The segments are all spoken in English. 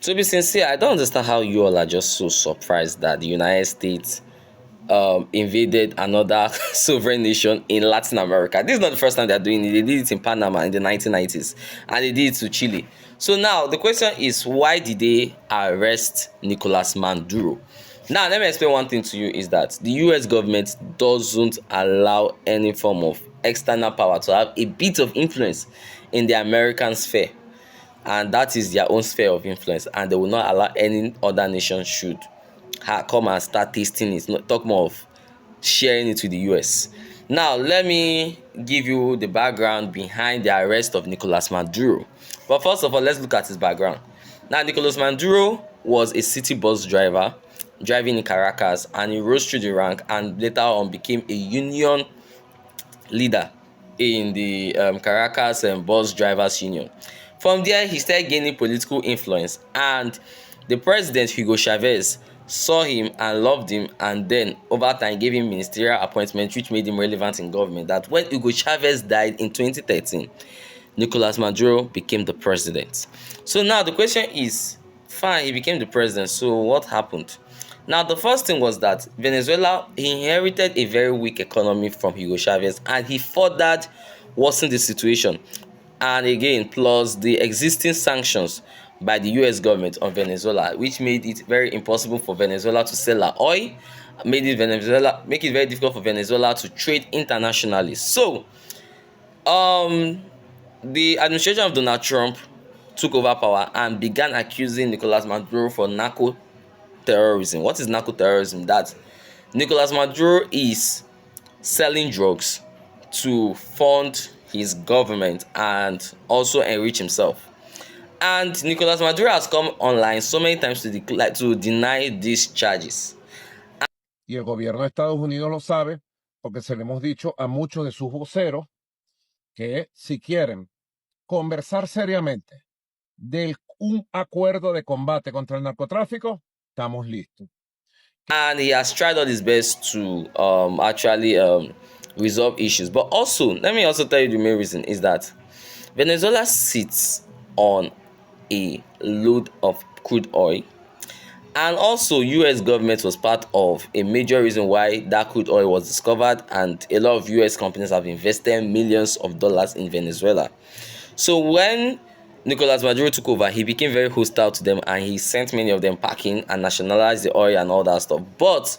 To be sincere, I don't understand how you all are just so surprised that the United States invaded another sovereign nation in Latin America. This is not the first time they're doing it. They did it in Panama in the 1990s, and they did it to Chile. So now the question is, why did they arrest Nicolas Maduro? Now let me explain one thing to you, is that the US government doesn't allow any form of external power to have a bit of influence in the American sphere, and that is their own sphere of influence, and they will not allow any other nation should come and start tasting it, not talk more of sharing it with the US. Now let me give you the background behind the arrest of Nicolas Maduro. But first of all, let's look at his background. Now, Nicolas Maduro was a city bus driver driving in Caracas, and he rose through the rank and later on became a union leader in the Caracas Bus Drivers Union. From there, he started gaining political influence, and the president, Hugo Chavez, saw him and loved him, and then over time gave him ministerial appointments, which made him relevant in government. That when Hugo Chavez died in 2013, Nicolas Maduro became the president. So now the question is, fine, he became the president, so what happened? Now, the first thing was that Venezuela inherited a very weak economy from Hugo Chavez, and he furthered worsened the situation. And again, plus the existing sanctions by the US government on Venezuela, which made it very impossible for Venezuela to sell her oil, make it very difficult for Venezuela to trade internationally. So, the administration of Donald Trump took over power and began accusing Nicolas Maduro for narco terrorism. What is narco terrorism? That Nicolas Maduro is selling drugs to fund his government and also enrich himself. And Nicolas Maduro has come online so many times to deny these charges. Y el gobierno de Estados Unidos lo sabe, porque se le hemos dicho a muchos de sus voceros que si quieren conversar seriamente de un acuerdo de combate contra el narcotráfico, estamos listos. And he has tried all his best to actually resolve issues. But also, let me also tell you the main reason is that Venezuela sits on a load of crude oil, and also US government was part of a major reason why that crude oil was discovered, and a lot of US companies have invested millions of dollars in Venezuela. So when Nicolas Maduro took over, he became very hostile to them, and he sent many of them packing and nationalized the oil and all that stuff. But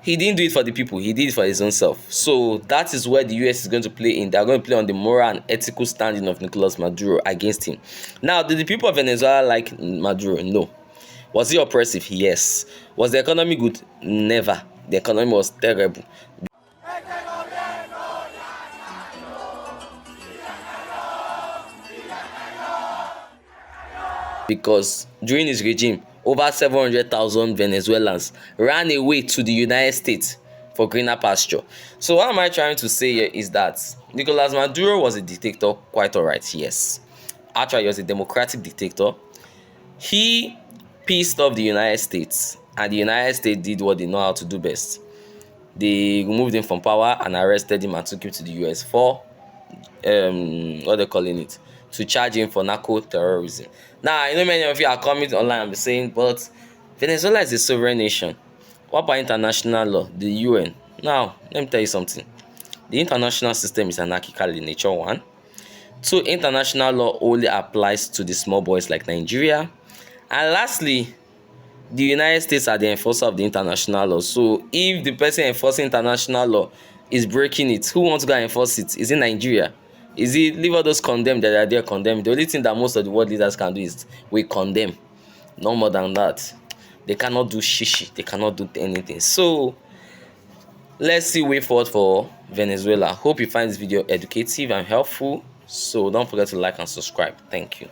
he didn't do it for the people, he did it for his own self. So that is where the US is going to play in. They're going to play on the moral and ethical standing of Nicolas Maduro against him. Now, did the people of Venezuela like Maduro? No. Was he oppressive? Yes. Was the economy good? Never. The economy was terrible. Because during his regime, over 700,000 Venezuelans ran away to the United States for greener pasture. So what am I trying to say here is that Nicolas Maduro was a dictator, quite alright, yes. Actually, he was a democratic dictator. He pissed off the United States, and the United States did what they know how to do best. They removed him from power and arrested him and took him to the US for what they're calling it, to charge him for narco terrorism. Now, I know many of you are coming online and be saying, but Venezuela is a sovereign nation. What about international law, the UN? Now, let me tell you something. The international system is anarchical in nature, one. Two, international law only applies to the small boys like Nigeria. And lastly, the United States are the enforcer of the international law. So if the person enforcing international law is breaking it, who wants to go and enforce it? Is it Nigeria? Is it leave all those condemned that are there condemned? The only thing that most of the world leaders can do is we condemn. No more than that. They cannot do shishi. They cannot do anything. So let's see way forward for Venezuela. Hope you find this video educative and helpful. So don't forget to like and subscribe. Thank you.